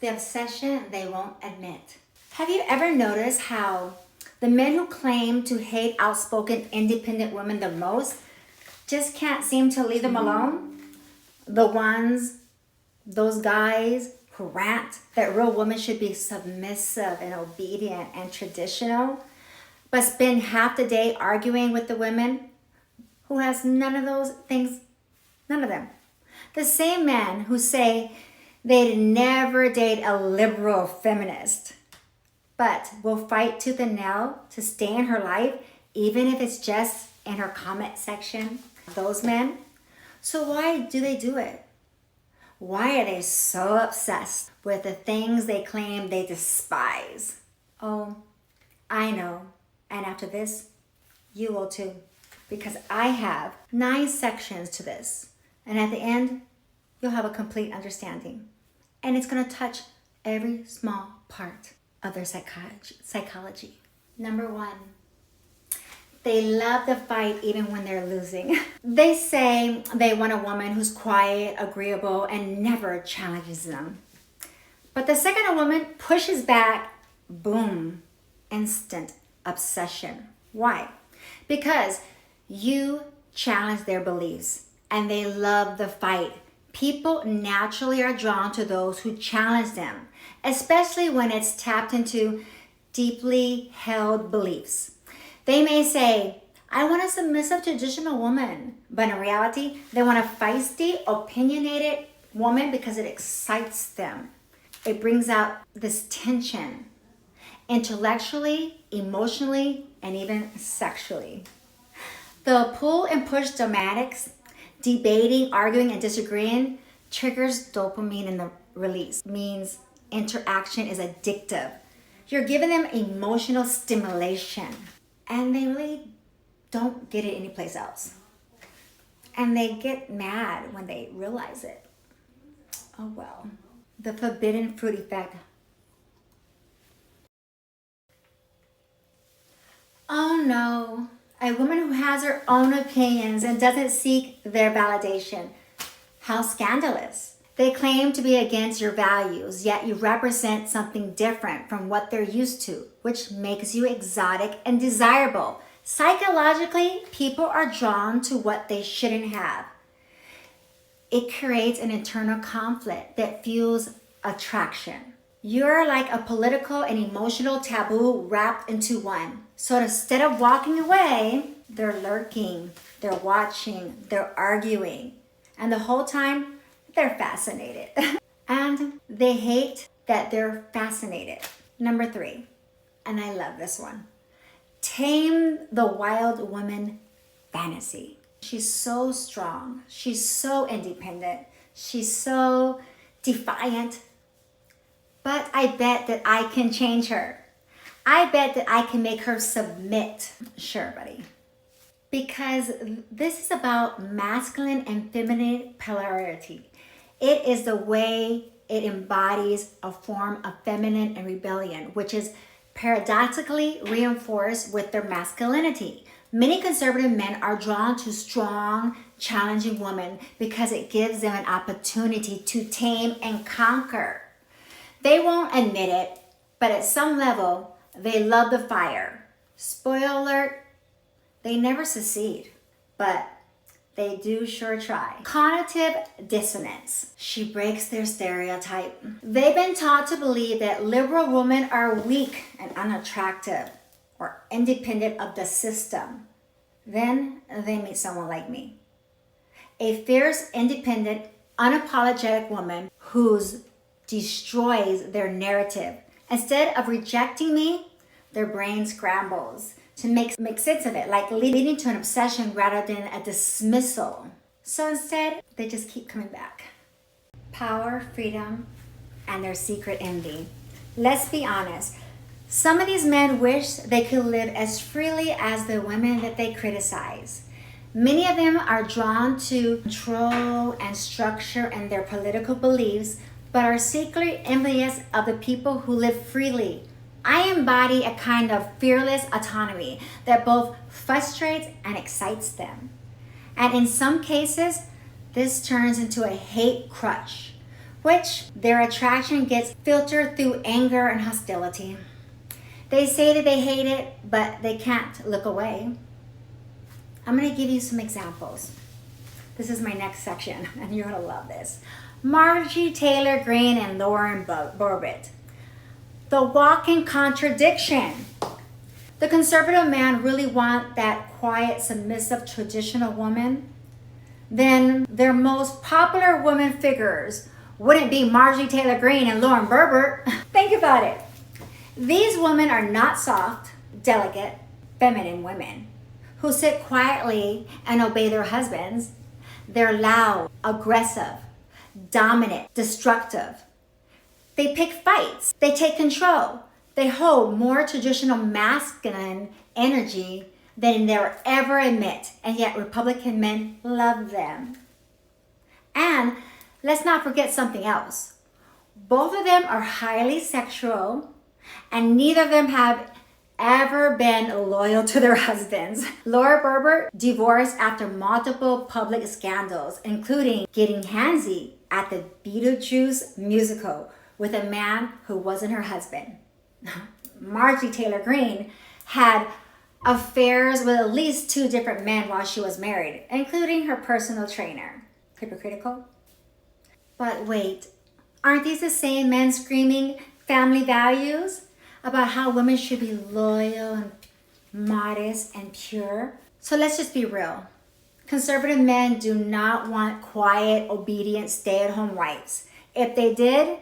The obsession they won't admit. Have you ever noticed how the men who claim to hate outspoken, independent women the most just can't seem to leave them alone? Those guys who rant that real women should be submissive and obedient and traditional, but spend half the day arguing with the women who has none of those things, none of them. The same men who say they'd never date a liberal feminist, but will fight tooth and nail to stay in her life, even if it's just in her comment section. Those men. So why do they do it? Why are they so obsessed with the things they claim they despise? Oh, I know. And after this, you will too. Because I have 9 sections to this. And at the end, you'll have a complete understanding. And it's going to touch every small part of their psychology. Number 1, they love to fight even when they're losing. They say they want a woman who's quiet, agreeable, and never challenges them. But the second a woman pushes back, boom, instant obsession. Why? Because you challenge their beliefs and they love the fight. People naturally are drawn to those who challenge them, especially when it's tapped into deeply held beliefs. They may say, I want a submissive traditional woman, but in reality, they want a feisty, opinionated woman because it excites them. It brings out this tension intellectually, emotionally, and even sexually. The pull and push dramatics, debating, arguing, and disagreeing triggers dopamine in the release, means interaction is addictive. You're giving them emotional stimulation, and they really don't get it anyplace else. And they get mad when they realize it. Oh well. The forbidden fruit effect. Oh no. A woman who has her own opinions and doesn't seek their validation. How scandalous. They claim to be against your values, yet you represent something different from what they're used to, which makes you exotic and desirable. Psychologically, people are drawn to what they shouldn't have. It creates an internal conflict that fuels attraction. You're like a political and emotional taboo wrapped into one. So instead of walking away, they're lurking, they're watching, they're arguing. And the whole time, they're fascinated. And they hate that they're fascinated. Number 3, and I love this one. Tame the wild woman fantasy. She's so strong. She's so independent. She's so defiant. But I bet that I can change her. I bet that I can make her submit. Sure, buddy. Because this is about masculine and feminine polarity. It is the way it embodies a form of feminine and rebellion, which is paradoxically reinforced with their masculinity. Many conservative men are drawn to strong, challenging women because it gives them an opportunity to tame and conquer. They won't admit it, but at some level, they love the fire. Spoiler alert, they never succeed, but they do sure try. Cognitive dissonance. She breaks their stereotype. They've been taught to believe that liberal women are weak and unattractive or independent of the system. Then they meet someone like me. A fierce, independent, unapologetic woman who destroys their narrative. Instead of rejecting me, their brain scrambles to make sense of it, like leading to an obsession rather than a dismissal. So instead, they just keep coming back. Power, freedom, and their secret envy. Let's be honest. Some of these men wish they could live as freely as the women that they criticize. Many of them are drawn to control and structure and their political beliefs, but are secretly envious of the people who live freely. I embody a kind of fearless autonomy that both frustrates and excites them. And in some cases, this turns into a hate crutch, which their attraction gets filtered through anger and hostility. They say that they hate it, but they can't look away. I'm going to give you some examples. This is my next section, and you're going to love this. Marjorie Taylor Greene and Lauren Boebert. The walking contradiction. The conservative man really want that quiet, submissive, traditional woman. Then their most popular women figures wouldn't be Marjorie Taylor Greene and Lauren Boebert. Think about it. These women are not soft, delicate, feminine women who sit quietly and obey their husbands. They're loud, aggressive, dominant, destructive. They pick fights. They take control. They hold more traditional masculine energy than they'll ever admit, and yet Republican men love them. And let's not forget something else. Both of them are highly sexual, and neither of them have ever been loyal to their husbands. Laura Boebert divorced after multiple public scandals, including getting handsy at the Beetlejuice musical with a man who wasn't her husband. Marjorie Taylor Greene had affairs with at least 2 different men while she was married, including her personal trainer. Hypocritical? But wait, aren't these the same men screaming family values about how women should be loyal and modest and pure? So let's just be real. Conservative men do not want quiet, obedient, stay-at-home wives. If they did,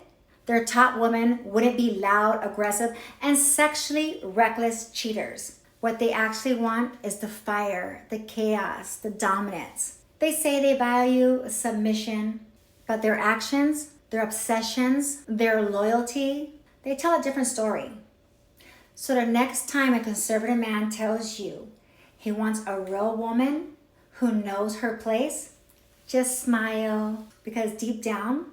their top women wouldn't be loud, aggressive, and sexually reckless cheaters. What they actually want is the fire, the chaos, the dominance. They say they value submission, but their actions, their obsessions, their loyalty, they tell a different story. So the next time a conservative man tells you he wants a real woman who knows her place, just smile, because deep down,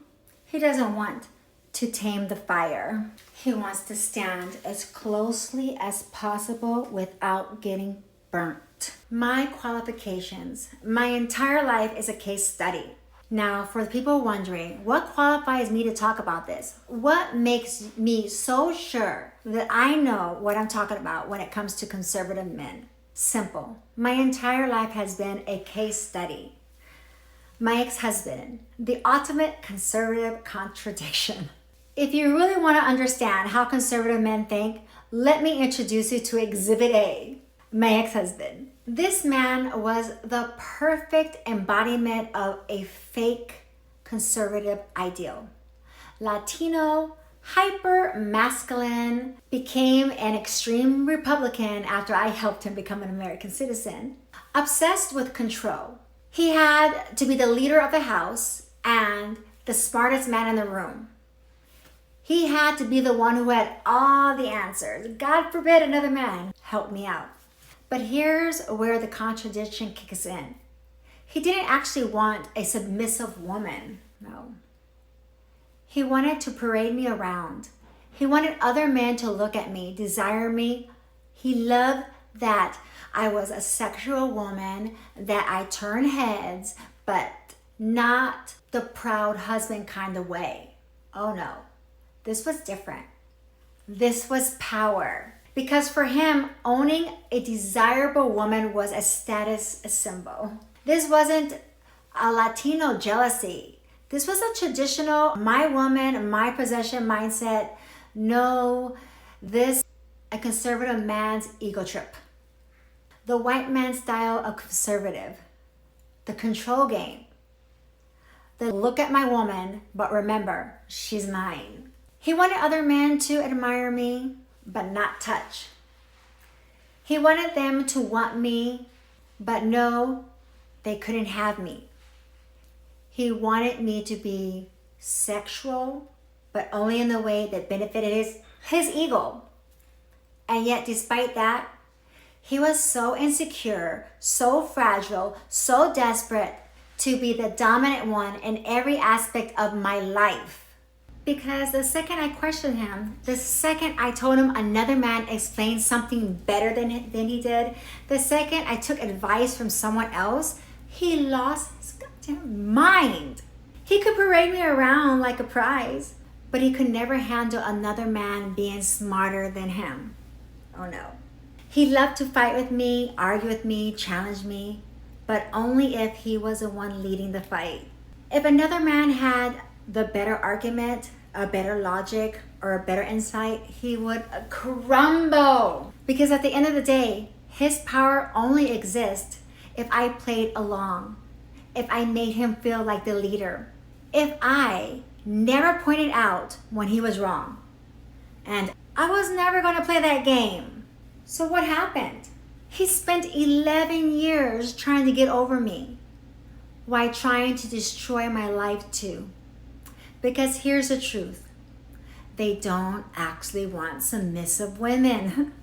he doesn't want to tame the fire. He wants to stand as closely as possible without getting burnt. My qualifications. My entire life is a case study. Now, for the people wondering, what qualifies me to talk about this? What makes me so sure that I know what I'm talking about when it comes to conservative men? Simple. My entire life has been a case study. My ex-husband, the ultimate conservative contradiction. If you really want to understand how conservative men think, let me introduce you to Exhibit A, my ex-husband. This man was the perfect embodiment of a fake conservative ideal. Latino, hyper masculine, became an extreme Republican after I helped him become an American citizen. Obsessed with control. He had to be the leader of the house and the smartest man in the room. He had to be the one who had all the answers. God forbid another man help me out. But here's where the contradiction kicks in. He didn't actually want a submissive woman, no. He wanted to parade me around. He wanted other men to look at me, desire me. He loved that I was a sexual woman, that I turn heads, but not the proud husband kind of way. Oh no, this was different. This was power. Because for him, owning a desirable woman was a status symbol. This wasn't a Latino jealousy. This was a traditional, my woman, my possession mindset. No, this a conservative man's ego trip. The white man style of conservative. The control game. The look at my woman, but remember, she's mine. He wanted other men to admire me, but not touch. He wanted them to want me, but no, they couldn't have me. He wanted me to be sexual, but only in the way that benefited his ego. And yet, despite that, he was so insecure, so fragile, so desperate to be the dominant one in every aspect of my life. Because the second I questioned him, the second I told him another man explained something better than he did, the second I took advice from someone else, he lost his goddamn mind. He could parade me around like a prize, but he could never handle another man being smarter than him. Oh no. He loved to fight with me, argue with me, challenge me, but only if he was the one leading the fight. If another man had the better argument, a better logic, or a better insight, he would crumble. Because at the end of the day, his power only exists if I played along, if I made him feel like the leader, if I never pointed out when he was wrong. And I was never going to play that game. So what happened? He spent 11 years trying to get over me, while trying to destroy my life too. Because here's the truth. They don't actually want submissive women.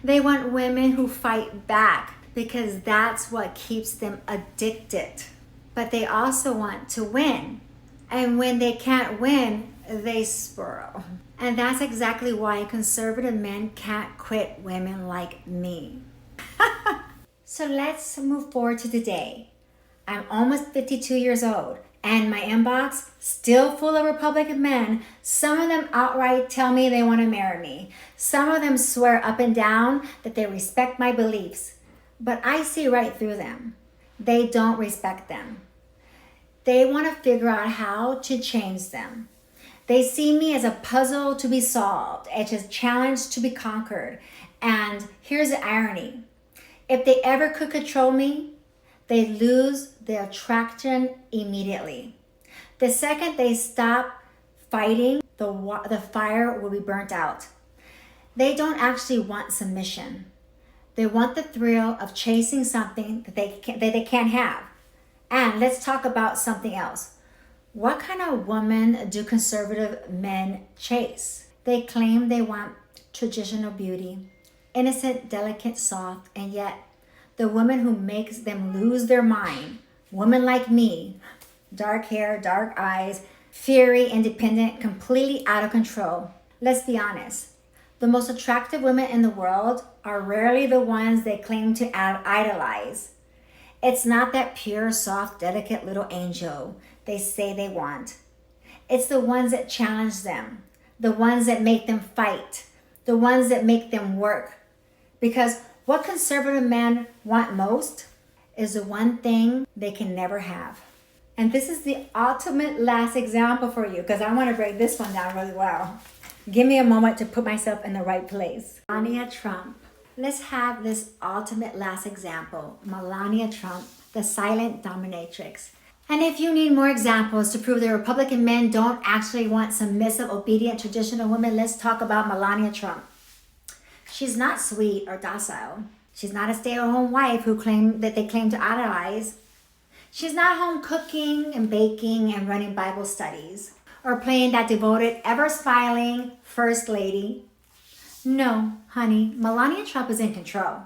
They want women who fight back, because that's what keeps them addicted. But they also want to win. And when they can't win, they spiral. And that's exactly why conservative men can't quit women like me. So let's move forward to today. I'm almost 52 years old, and my inbox still full of Republican men. Some of them outright tell me they want to marry me. Some of them swear up and down that they respect my beliefs, but I see right through them. They don't respect them. They want to figure out how to change them. They see me as a puzzle to be solved, as a challenge to be conquered. And here's the irony. If they ever could control me, they lose their attraction immediately. The second they stop fighting, the fire will be burnt out. They don't actually want submission. They want the thrill of chasing something that they can't have. And let's talk about something else. What kind of woman do conservative men chase? They claim they want traditional beauty, innocent, delicate, soft, and yet the woman who makes them lose their mind, women like me, dark hair, dark eyes, fiery, independent, completely out of control. Let's be honest. The most attractive women in the world are rarely the ones they claim to idolize. It's not that pure, soft, delicate little angel they say they want. It's the ones that challenge them, the ones that make them fight, the ones that make them work. Because what conservative men want most is the one thing they can never have. And this is the ultimate last example for you, because I want to break this one down really well. Give me a moment to put myself in the right place. Melania Trump. Let's have this ultimate last example. Melania Trump, the silent dominatrix. And if you need more examples to prove that Republican men don't actually want submissive, obedient, traditional women, let's talk about Melania Trump. She's not sweet or docile. She's not a stay-at-home wife they claim to idolize. She's not home cooking and baking and running Bible studies or playing that devoted, ever-smiling first lady. No, honey, Melania Trump is in control.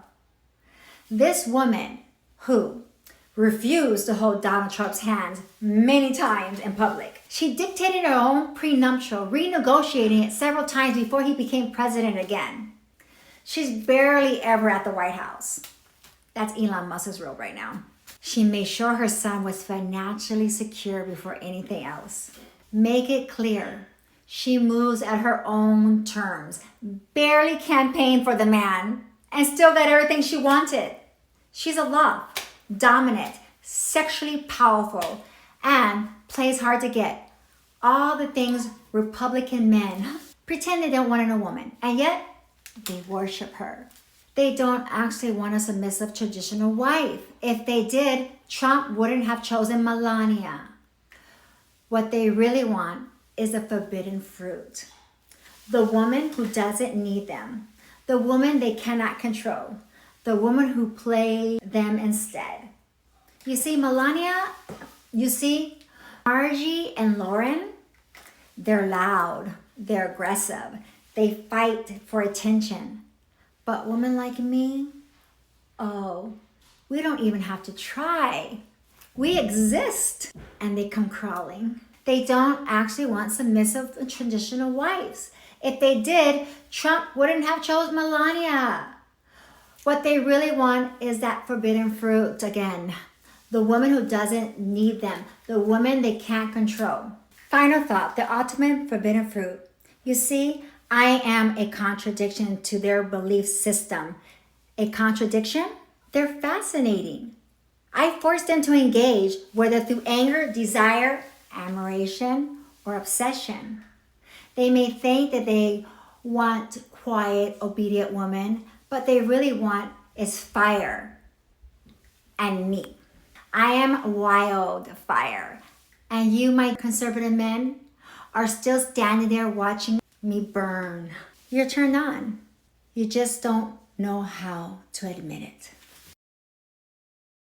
This woman who refused to hold Donald Trump's hands many times in public. She dictated her own prenuptial, renegotiating it several times before he became president again. She's barely ever at the White House. That's Elon Musk's role right now. She made sure her son was financially secure before anything else. Make it clear, she moves at her own terms, barely campaigned for the man, and still got everything she wanted. She's aloft, dominant, sexually powerful, and plays hard to get. All the things Republican men pretend they don't want in a woman, and yet they worship her. They don't actually want a submissive traditional wife. If they did, Trump wouldn't have chosen Melania. What they really want is a forbidden fruit. The woman who doesn't need them. The woman they cannot control. The woman who plays them instead. You see, Margie and Lauren, they're loud, they're aggressive, they fight for attention. But women like me, oh, we don't even have to try. We exist, and they come crawling. They don't actually want submissive traditional wives. If they did, Trump wouldn't have chosen Melania. What they really want is that forbidden fruit again. the woman who doesn't need them, the woman they can't control. Final thought, the ultimate forbidden fruit. You see, I am a contradiction to their belief system. A contradiction? They're fascinating. I force them to engage, whether through anger, desire, admiration, or obsession. They may think that they want quiet, obedient women, but they really want is fire and me. I am wildfire, and you, my conservative men, are still standing there watching me burn. You're turned on. You just don't know how to admit it.